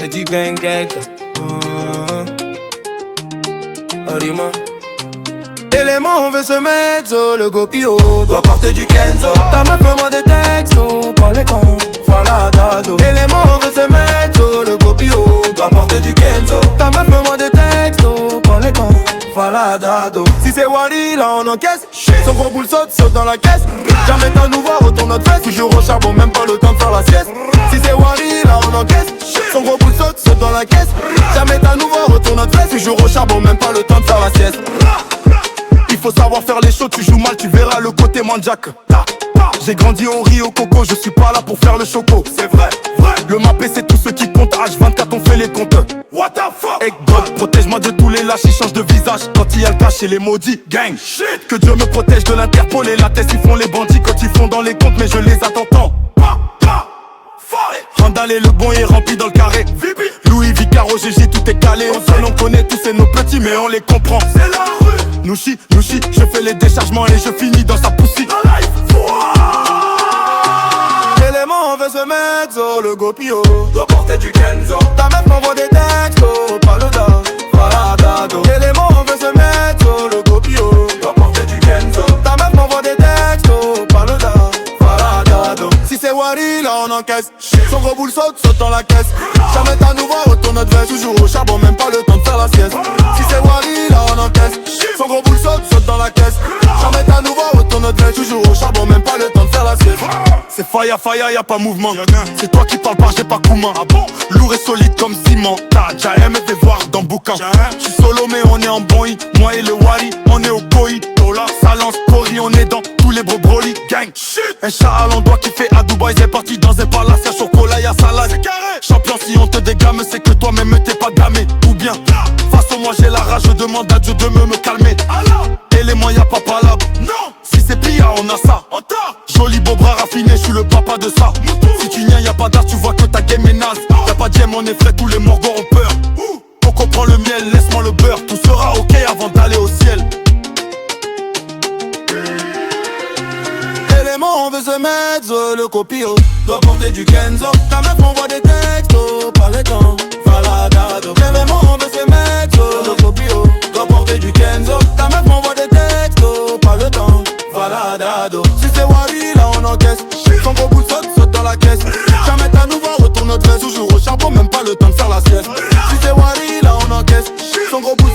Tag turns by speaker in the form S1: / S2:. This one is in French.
S1: et du gang gang. Dis-moi. Élément, on veut se mettre sur le gopio. Doit porter du Kenzo. Ta meuf me demande des textos, pas les cons. Voilà, dado. Élément, on veut se mettre sur le gopio. Doit porter du Kenzo. Ta meuf me demande des textos, pas les cons. Voilà, dado. Si c'est Wally, là on encaisse. Son gros boule saute dans la caisse. Jamais t'as nous voir, retourne notre fesse. Toujours au charbon, même pas le temps de faire la sieste. Si c'est Wally, là on encaisse. Son gros boule saute dans la caisse. Jamais t'as nous voir, retourne notre fesse. Toujours au charbon, même pas le temps de faire la sieste. Il faut savoir faire les choses, tu joues mal, tu verras le côté manjac. J'ai grandi au Rio Coco, je suis pas là pour faire le choco. C'est vrai, vrai. Le mappé c'est tout ce qui compte, H24 on fait les comptes. What the fuck? Egg God, protège-moi de tous les lâches, ils changent de visage quand il y a le cash et les maudits. Gang, shit. Que Dieu me protège de l'Interpol et la tête, ils font les bandits quand ils font dans les comptes, mais je les attends tant. Randall est le bon et rempli dans le carré. Louis Vicaro, GG, tout est calé. On connaît tous, c'est nos petits, mais on les comprend. C'est la rue. Nouchi, je fais les déchargements et je finis dans sa poussie. Élément, on veut se mettre sur le gopio. Doit porter du Kenzo. Ta meuf m'envoie des textos, pas le da. Voilà, dado. Élément, on veut se mettre sur le gopio. Doit porter du Kenzo. Ta meuf m'envoie des textos, pas le da. Voilà, dado. Si c'est Wally, là on encaisse. Son gros boule saute dans la caisse. Jamais t'as nous voir, retourne notre veste. Toujours au charbon, même pas le temps de faire la sieste. Si c'est Wally, là on encaisse. Son gros boule saute dans la caisse. Jamais t'as nous voir, retourne notre veste. Toujours au charbon, même pas le temps de faire la sieste. C'est faya, y'a pas mouvement. C'est toi qui parles pas, j'ai pas Kouma. Ah bon? Lourd et solide comme ciment. T'as déjà aimé te voir dans boucan. J'suis solo mais on est en bon hit. Moi et le Wally, on est au Koi. Tola, Salance, Cory, on est dans tous les brolis. Gang, shit. Un chat à l'endroit qui fait à Dubaï. C'est parti dans un palace, y'a chocolat, y'a salade. C'est carré. Champion, si on te dégamme, c'est que toi-même t'es pas gamé. Ou bien, face au moi j'ai la rage, je demande à Dieu de me calmer. Élément, y'a pas palabre. Non. Si c'est pia, on a ça. Joli beau bras raffiné, je suis le papa de ça. Si tu n'y y'a pas d'art, tu vois que ta game est naze. Y'a pas de gemme, on est frais, tous les morgons ont peur. On comprend le miel, laisse-moi le beurre. Tout sera ok avant d'aller au ciel. Élément, on veut se mettre sur le copio. Doit porter du Kenzo. Ta meuf m'envoie des textos, pas les temps. Voilà, dado. Élément, on veut se mettre sur le copio. Doit porter du Kenzo. Ta meuf m'envoie des textos, pas le temps. Voilà, dado. Si c'est Wally, là on encaisse. Son gros bout saute dans la caisse. Jamais t'as nous voir, retourne notre veste. Toujours au charbon, même pas le temps de faire la sieste. Si c'est Wally, là on encaisse. Son gros bout